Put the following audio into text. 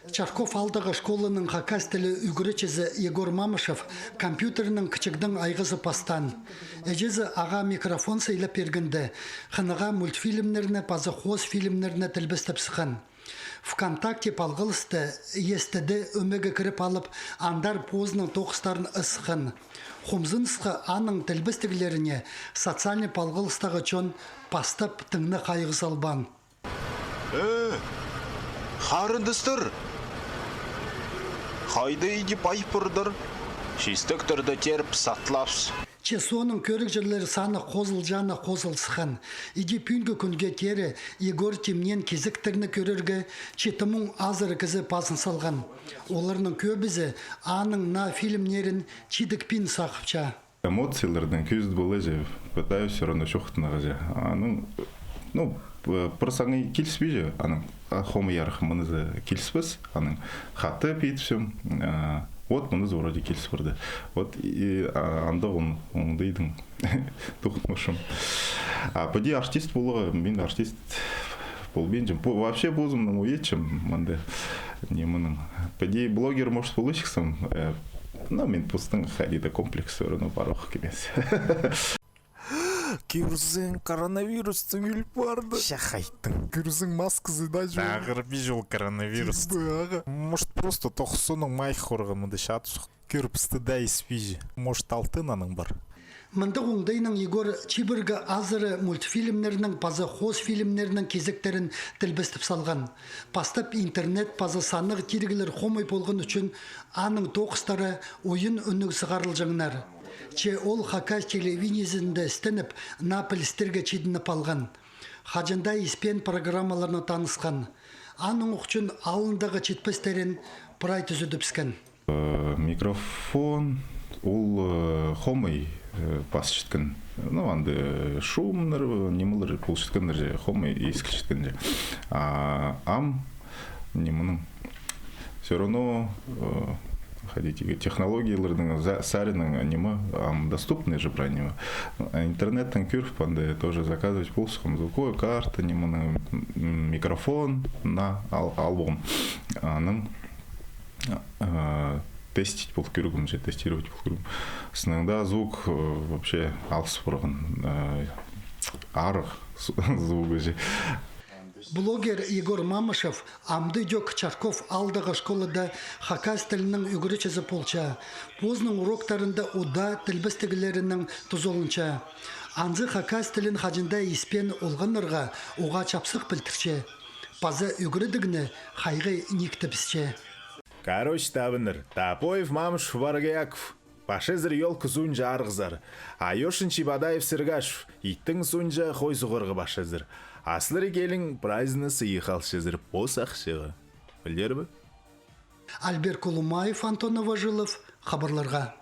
Чарков алдағы школының хакас тілі үгіречізі Егор Мамышев компьютерінің кічігдің айғызы пастан. Әжезі аға микрофон сейліп ергінді. Қыныға мультфильмлеріне, пазы хоз фильмлеріне тілбістіп сықын. ВКонтакте палғылысты естіді өмеге кіріп алып, андар позының тоқыстарын ысқын. Хумзынсқы аның тілбістігілеріне социальный палғылыстағы чон пастап тыңны қайғы салбан. Харындыстыр! Қайды иді байпырдыр, шестіктірді теріп сатлапс. Чесоның көрік жерлері саны қозыл жаны қозыл сықын. Иди пүнгі күнге тері Егор темнен кезіктіріні көрерге четімің азыры кізі пасын салған. Оларының көбізі аның на фильмнерін чидікпін сақыпча. Эмоциялардан көзді болы же, пытаюсь все равно шоқтынаға же. Аның, пырсаңы келіспей же, аның хомы ярық мұнызы келіспіз, аның хаты пейтіпсем, вот мұныз вроде келіс барды. Вот анда оңдайдың тұқытмышым. Пөде артист болуға, мен артист болбен жем. Вообще бозымның ойетчім, мында не мұның. Пөде блогер может болу шықсам, мен пұстың қайда комплекс өріні баруық кемес. Кирузен коронавирустың үліп барды. Шахайттың. Кирузен маскызы да жол. Ағыр бежол коронавирус. Может, просто тоқсының майқ қорғамыды шатышық. Көріпісті да еспейжі. Может, алтынаның бар. Мында оңдайның Егор Чибіргі азыры мультфильмнерінің, пазы хоз фильмнерінің кезектерін тілбістіп салған. Пастап интернет пазы санығы тергілер қомай болған үшін аның тоқыстары ойын үнік сығарыл жаңнар. Че ол хакас телевизиясында істеніп, напілістерге чедініп алған. Хажында испен программаларына танысқан. Аның ұқчын алындағы четпестерін пырай түзідіпскен. Микрофон, ол хомай бас шеткен. Анды шумныр, немылыр пол шеткендер же, хомай ескіл шеткен же. Ам, немының. Все равно технологиялардың сарының анима доступны же про него. Интернеттен көріп панды тоже заказывать болсықым. Звуковая карта, микрофон на албом. Аның тестить бұл көрігім же, тестировать бұл көрігім. Сыныңда звук вообще алыс бұрған. Арық звугы же. Блогер Егор Мамышев амды жок Чарков алдағы школада хакас тілінің үгіречізі полча. Позның уроктарында уда тілбістігілерінің тұзолынча. Анзы хакас тілін хажында испен олғанырға оға чапсық білтірче. Пазы үгірідігіні хайғы нектіпісче. Короче, табыныр. Тапоев Мамышев Варгаяков. Пашезір елкі зунжа арғызар. Айошын Чибадаев Сергашев. Иттің зунжа қой сұғырғы башезір. Аслыры келің праздны сыйықал шезір посақ шеғы. Білдер бі? Альбер Колумаев, Антон Новожилов, хабарларға.